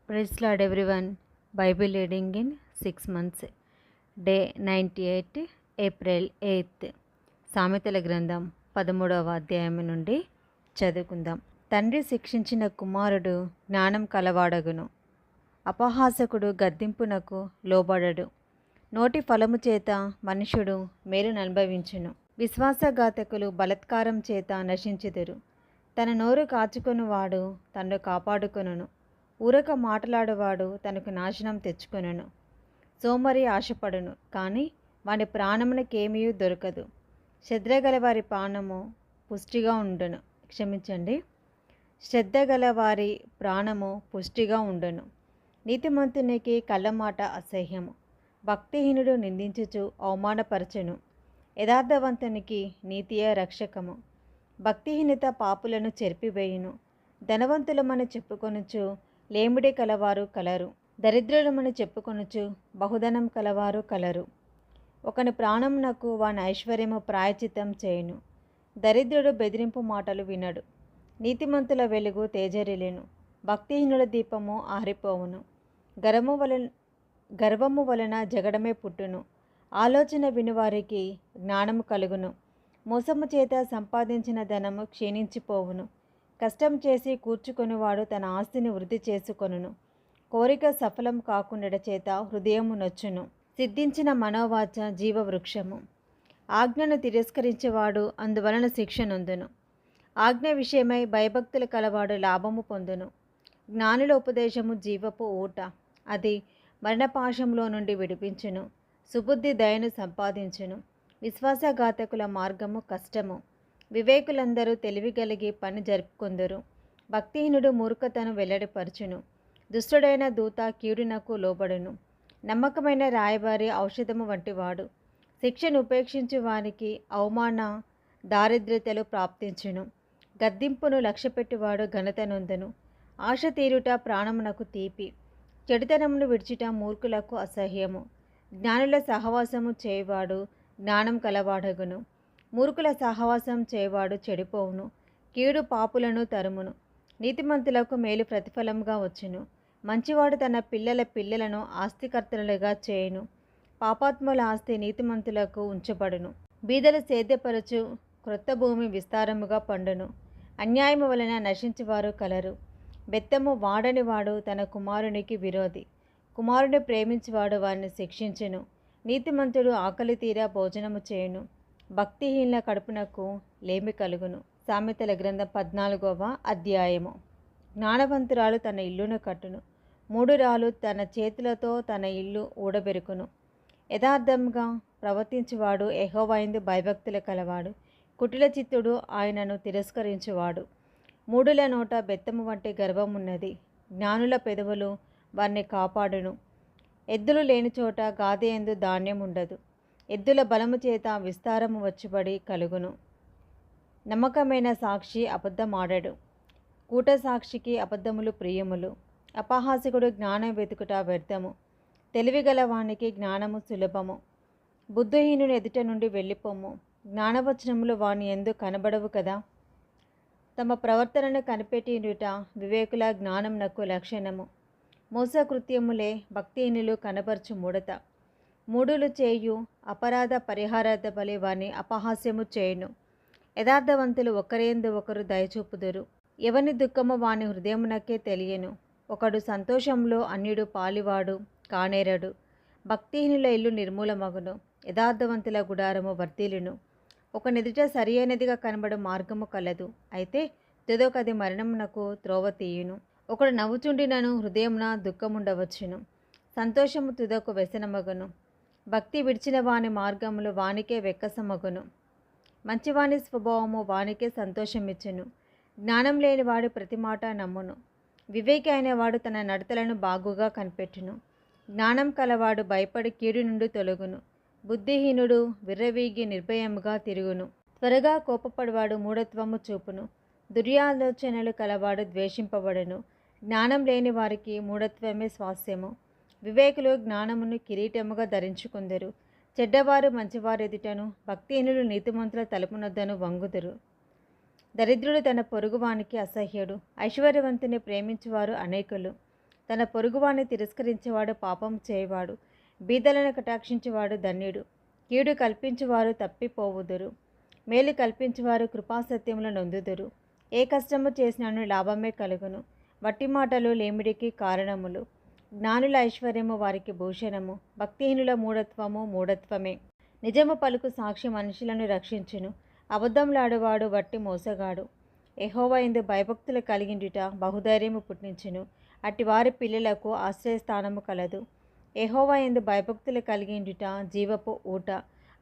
Praise Lord everyone. Bible reading in 6 months. Day 98 April 8th. సామెతల గ్రంథం 13వ అధ్యాయం నుండి చదువుకుందాం. తండ్రి శిక్షించిన కుమారుడు జ్ఞానం కలవాడగును. అపహాసకుడు గద్దింపునకు లోబడడు. నోటి ఫలము చేత మనుషుడు మేలును అనుభవించును. విశ్వాసఘాతకులు బలత్కారం చేత నశించెదరు. తన నోరు కాచుకొనువాడు తన్ను కాపాడుకొనును. ఊరక మాట్లాడువాడు తనకు నాశనం తెచ్చుకొనును. సోమరి ఆశపడును, కానీ వాని ప్రాణమునకేమీ దొరకదు. శ్రద్ధగల వారి ప్రాణము పుష్టిగా ఉండును. శ్రద్ధగల వారి ప్రాణము పుష్టిగా ఉండును. నీతిమంతునికి కళ్ళమాట అసహ్యము. భక్తిహీనుడు నిందించుచు అవమానపరచును. యథార్థవంతునికి నీతియే రక్షకము. భక్తిహీనత పాపులను చెరిపివేయును. ధనవంతులమని చెప్పుకొనుచు లేమిడి కలవారు కలరు. దరిద్రులమని చెప్పుకొనుచు బహుధనం కలవారు కలరు. ఒకని ప్రాణమునకు వాని ఐశ్వర్యము ప్రాయచిత్తం చేయును. దరిద్రుడు బెదిరింపు మాటలు వినడు. నీతిమంతుల వెలుగు తేజరిల్లును. భక్తిహీనుల దీపము ఆరిపోవును. గర్వము వలన జగడమే పుట్టును. ఆలోచన వినువారికి జ్ఞానము కలుగును. మోసము చేత సంపాదించిన ధనము క్షీణించిపోవును. కష్టం చేసి కూర్చుకొనివాడు తన ఆస్తిని వృద్ధి చేసుకొనును. కోరిక సఫలం కాకుండా చేత హృదయము నొచ్చును. సిద్ధించిన మనోవాచ జీవవృక్షము. ఆజ్ఞను తిరస్కరించేవాడు అందువలన శిక్ష నొందును. ఆజ్ఞ విషయమై భయభక్తులు కలవాడు లాభము పొందును. జ్ఞానుల ఉపదేశము జీవపు ఊట, అది మరణపాశంలో నుండి విడిపించును. సుబుద్ధి దయను సంపాదించును. విశ్వాసఘాతకుల మార్గము కష్టము. వివేకులందరూ తెలివిగలిగి పని జరుపుకొందరు. భక్తిహీనుడు మూర్ఖతను వెల్లడిపరచును. దుష్టుడైన దూత కీడునకు లోబడును. నమ్మకమైన రాయబారి ఔషధము వంటివాడు. శిక్షను ఉపేక్షించు వారికి అవమాన దారిద్ర్యతలు ప్రాప్తించును. గద్దింపును లక్ష్యపెట్టువాడు ఘనత నొందును. ఆశ తీరుట ప్రాణమునకు తీపి. చెడుతనమును విడిచుట మూర్ఖులకు అసహ్యము. జ్ఞానుల సహవాసము చేయవాడు జ్ఞానం కలవాడగును. మూర్ఖుల సహవాసం చేయవాడు చెడిపోవును. కీడు పాపులను తరుమును. నీతిమంతులకు మేలు ప్రతిఫలముగా వచ్చును. మంచివాడు తన పిల్లల పిల్లలను ఆస్తికర్తలుగా చేయును. పాపాత్ముల ఆస్తి నీతిమంతులకు ఉంచబడును. బీదలు సేద్యపరచు క్రొత్త భూమి విస్తారముగా పండును. అన్యాయము వలన నశించువారు కలరు. బెత్తము వాడని వాడు తన కుమారునికి విరోధి. కుమారుని ప్రేమించువాడు వారిని శిక్షించును. నీతిమంతుడు ఆకలి తీరా భోజనము చేయును. భక్తిహీనుల కడుపునకు లేమి కలుగును. సామెతల గ్రంథం 14వ అధ్యాయము. జ్ఞానవంతురాలు తన ఇల్లును కట్టును. మూఢురాలు తన చేతులతో తన ఇల్లు ఊడబెరుకును. యథార్థంగా ప్రవర్తించువాడు యెహోవాయందు భయభక్తులు కలవాడు. కుటిల చిత్తుడు ఆయనను తిరస్కరించువాడు. మూఢుల నోట బెత్తము వంటి గర్వమున్నది. జ్ఞానుల పెదవులు వారిని కాపాడును. ఎద్దులు లేని చోట గాదెయందు ధాన్యం ఉండదు. ఎద్దుల బలము చేత విస్తారము వచ్చుబడి కలుగును. నమ్మకమైన సాక్షి అబద్ధమాడడు. కూట సాక్షికి అబద్ధములు ప్రియములు. అపహాసకుడు జ్ఞానం వెతుకుట వ్యర్థము. తెలివిగల వానికి జ్ఞానము సులభము. బుద్ధిహీనుని ఎదుట నుండి వెళ్ళిపోము. జ్ఞానవచనములు వాని యందు కనబడవు కదా. తమ ప్రవర్తనను కనిపెట్టియుట వివేకుల జ్ఞానమునకు లక్షణము. మోసకృత్యములే భక్తిహీనులు కనబర్చు మూఢత. మూఢులు చేయు అపరాధ పరిహారార్థ బలి వారిని అపహాస్యము చేయును. యథార్థవంతులు ఒకరేందు ఒకరు దయచూపుదురు. ఎవని దుఃఖము వాని హృదయమునకే తెలియను. ఒకడు సంతోషంలో అన్యుడు పాలివాడు కానేరడు. భక్తిహీనుల ఇల్లు నిర్మూలమగును. యథార్థవంతుల గుడారము వర్ధిల్లును. ఒకనెదుట సరి అయినదిగా కనబడు మార్గము కలదు, అయితే తుదకది మరణమునకు త్రోవ తీయును. ఒకడు నవ్వుచుండినను హృదయమున దుఃఖముండవచ్చును. సంతోషము తుదకు వ్యసనమగును. భక్తి విడిచిన వాని మార్గములు వానికే వెక్కసమగును. మంచివాని స్వభావము వానికే సంతోషమిచ్చును. జ్ఞానం లేనివాడు ప్రతి మాట నమ్మును. వివేకి అయినవాడు తన నడతలను బాగుగా కనిపెట్టును. జ్ఞానం కలవాడు భయపడి కీడు నుండి తొలగును. బుద్ధిహీనుడు విర్రవీగి నిర్భయముగా తిరుగును. త్వరగా కోపపడువాడు మూఢత్వము చూపును. దుర్యాలోచనలు కలవాడు ద్వేషింపబడును. జ్ఞానం లేని వారికి మూఢత్వమే స్వాస్యము. వివేకులు జ్ఞానమును కిరీటముగా ధరించుకుందరు. చెడ్డవారు మంచివారు ఎదుటను, భక్తిహీనులు నీతిమంతుల తలుపునొద్దను వంగుదురు. దరిద్రుడు తన పొరుగువానికి అసహ్యుడు. ఐశ్వర్యవంతుని ప్రేమించువారు అనేకులు. తన పొరుగువాన్ని తిరస్కరించేవాడు పాపం చేయవాడు. బీదలను కటాక్షించేవాడు ధన్యుడు. కీడు కల్పించువారు తప్పిపోవుదురు. మేలు కల్పించువారు కృపాసత్యములు నొందుదురు. ఏ కష్టము చేసినను లాభమే కలుగును. వట్టి మాటలు లేమిడికి కారణములు. జ్ఞానుల ఐశ్వర్యము వారికి భూషణము. భక్తిహీనుల మూఢత్వము మూఢత్వమే. నిజము పలుకు సాక్షి మనుషులను రక్షించును. అబద్ధంలాడువాడు వట్టి మోసగాడు. యెహోవా యందు భయభక్తులు కలిగిండుట బహుధైర్యము పుట్టించును. అట్టి వారి పిల్లలకు ఆశ్రయస్థానము కలదు. యెహోవా యందు భయభక్తులు కలిగిండుట జీవపు ఊట.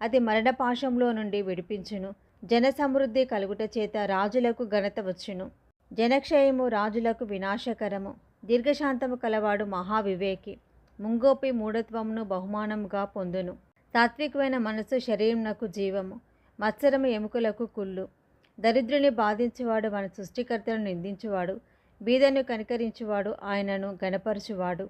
అది మరణపాశంలో నుండి విడిపించును. జన సమృద్ధి కలుగుట చేత రాజులకు ఘనత వచ్చును. జనక్షయము రాజులకు వినాశకరము. దీర్ఘశాంతము కలవాడు మహావివేకి. ముంగోపి మూఢత్వమును బహుమానముగా పొందును. సాత్వికమైన మనసు శరీరమునకు జీవము. మత్సరము ఎముకలకు కుళ్ళు. దరిద్రుని బాధించువాడు మన సృష్టికర్తను నిందించువాడు. బీదను కనికరించువాడు ఆయనను గణపరచువాడు.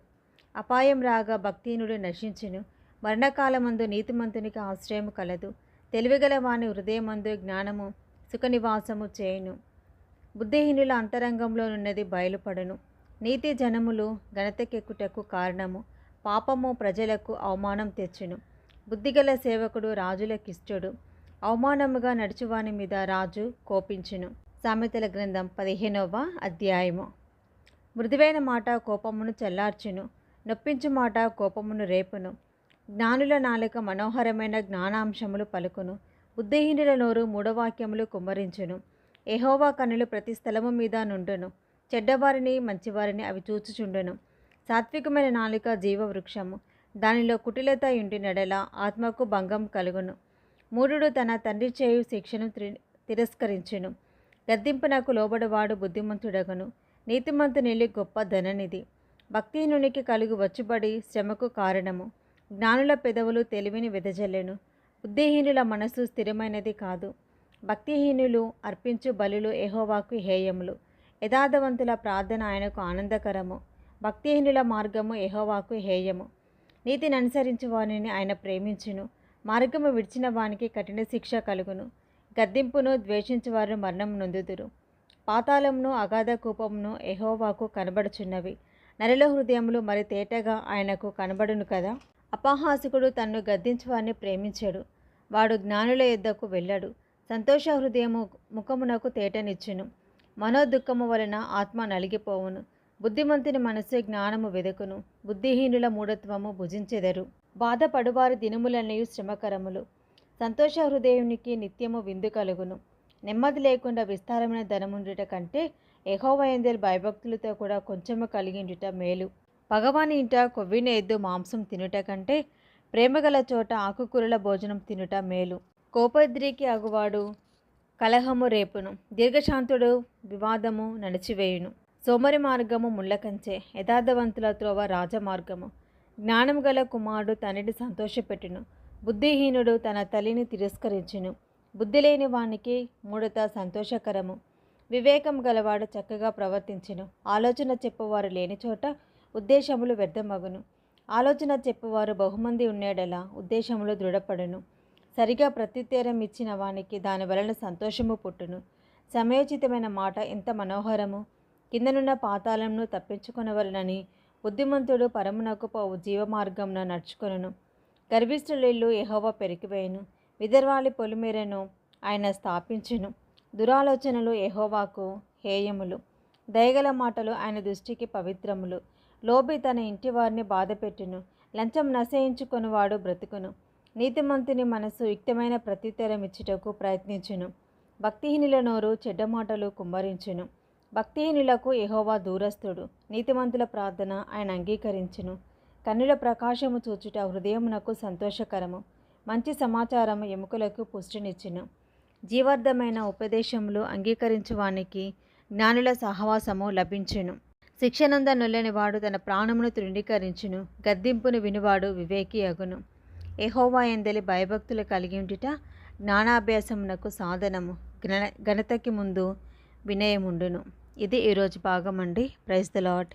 అపాయం రాగా భక్తిహీనుడు నశించును. మరణకాలమందు నీతిమంతునికి ఆశ్రయము కలదు. తెలివిగల వాని హృదయమందు జ్ఞానము సుఖనివాసము చేయును. బుద్ధిహీనుల అంతరంగంలోనున్నది బయలుపడును. నీతి జనములు ఘనతకెక్కుటకు కారణము. పాపము ప్రజలకు అవమానం తెచ్చును. బుద్ధిగల సేవకుడు రాజులకిష్టుడు. అవమానముగా నడుచువాని మీద రాజు కోపించును. సామెతల గ్రంథం 15వ అధ్యాయము. మృదువైన మాట కోపమును చల్లార్చును. నొప్పించు మాట కోపమును రేపును. జ్ఞానుల నాలుక మనోహరమైన జ్ఞానాంశములు పలుకును. బుద్ధిహీనుల నోరు మూఢవాక్యములు కుమ్మరించును. యెహోవా కన్నులు ప్రతి స్థలము మీద నుండును. చెడ్డవారిని మంచివారిని అవి చూచుచుండును. సాత్వికమైన నాలుక జీవవృక్షము. దానిలో కుటిలత ఇంటి నెడల ఆత్మకు భంగం కలుగును. మూఢుడు తన తండ్రి చేయు శిక్షను తిరస్కరించును. గద్దింపునకు లోబడవాడు బుద్ధిమంతుడగను. నీతిమంతునిల్లి గొప్ప ధననిధి. భక్తిహీనునికి కలుగు వచ్చుబడి శ్రమకు కారణము. జ్ఞానుల పెదవులు తెలివిని వెదజల్లెను. బుద్ధిహీనుల మనసు స్థిరమైనది కాదు. భక్తిహీనులు అర్పించు బలులు యెహోవాకు హేయములు. యథార్థవంతుల ప్రార్థన ఆయనకు ఆనందకరము. భక్తిహీనుల మార్గము యెహోవాకు హేయము. నీతిని అనుసరించు వానిని ఆయన ప్రేమించును. మార్గము విడిచిన వానికి కఠిన శిక్ష కలుగును. గద్దింపును ద్వేషించువారు మరణం నొందుదురు. పాతాళమును అగాధ కూపమును యెహోవాకు కనబడుచున్నవి. నరుల హృదయములు మరి తేటగా ఆయనకు కనబడును కదా. అపహాసకుడు తన్ను గద్దించువారిని ప్రేమించాడు. వాడు జ్ఞానుల యొద్దకు వెళ్ళడు. సంతోష హృదయము ముఖమునకు తేటనిచ్చును. మనోదుఃఖము వలన ఆత్మ నలిగిపోవును. బుద్ధిమంతుని మనస్సు జ్ఞానము వెదకును. బుద్ధిహీనుల మూఢత్వము భుజించెదరు. బాధపడువారి దినములన్నయు శ్రమకరములు. సంతోష హృదయునికి నిత్యము విందు కలుగును. నెమ్మది లేకుండా విస్తారమైన ధనముండుట కంటే యెహోవా యందు భయభక్తులతో కూడా కొంచెము కలిగిండుట మేలు. పగవాని ఇంట కొవ్విన ఎద్దు మాంసం తినుట కంటే ప్రేమగల చోట ఆకుకూరల భోజనం తినుట మేలు. కోపద్రికి అగువాడు కలహము రేపును. దీర్ఘశాంతుడు వివాదము నడిచివేయును. సోమరి మార్గము ముళ్ళకంచే. యథార్థవంతుల త్రోవ రాజమార్గము. జ్ఞానము గల కుమారుడు తండ్రిని సంతోషపెట్టును. బుద్ధిహీనుడు తన తల్లిని తిరస్కరించును. బుద్ధి లేని వానికి మూఢత సంతోషకరము. వివేకం గలవాడు చక్కగా ప్రవర్తించును. ఆలోచన చెప్పువారు లేని చోట ఉద్దేశములు వ్యర్థమగును. ఆలోచన చెప్పువారు బహుమంది ఉండేడలా ఉద్దేశములు దృఢపడును. సరిగా ప్రత్యుత్తరం ఇచ్చిన వానికి దాని వలన సంతోషము పుట్టును. సమయోచితమైన మాట ఎంత మనోహరము. కిందనున్న పాతాళమును తప్పించుకొనవలనని బుద్ధిమంతుడు పరమునకు పోవు జీవమార్గమున నడుచుకొనును. గర్విష్ఠులిల్లు యెహోవా పెరికివేయును. విదర్వాలి పొలిమేరను ఆయన స్థాపించును. దురాలోచనలు యెహోవాకు హేయములు. దయగల మాటలు ఆయన దృష్టికి పవిత్రములు. లోబి తన ఇంటి వారిని బాధపెట్టును. లంచం నశయించుకొనువాడు బ్రతుకును. నీతిమంతుని మనసు యుక్తమైన ప్రత్యుత్తరం ఇచ్చుటకు ప్రయత్నించును. భక్తిహీనుల నోరు చెడ్డ మాటలు కుమ్మరించును. భక్తిహీనులకు యెహోవా దూరస్థుడు. నీతిమంతుల ప్రార్థన ఆయన అంగీకరించును. కన్నుల ప్రకాశము చూచుట హృదయమునకు సంతోషకరము. మంచి సమాచారము ఎముకలకు పుష్టినిచ్చును. జీవార్థమైన ఉపదేశములు అంగీకరించు వానికి జ్ఞానుల సహవాసము లభించును. శిక్షనంద నొల్లని వాడు తన ప్రాణమును తృణీకరించును. గద్దింపును వినువాడు వివేకి అగును. యెహోవా యందలి భయభక్తులు కలిగి ఉండుట జ్ఞానాభ్యాసమునకు సాధనము. ఘనతకి ముందు వినయముండును. ఇది ఈరోజు భాగం అండి. Praise the lord.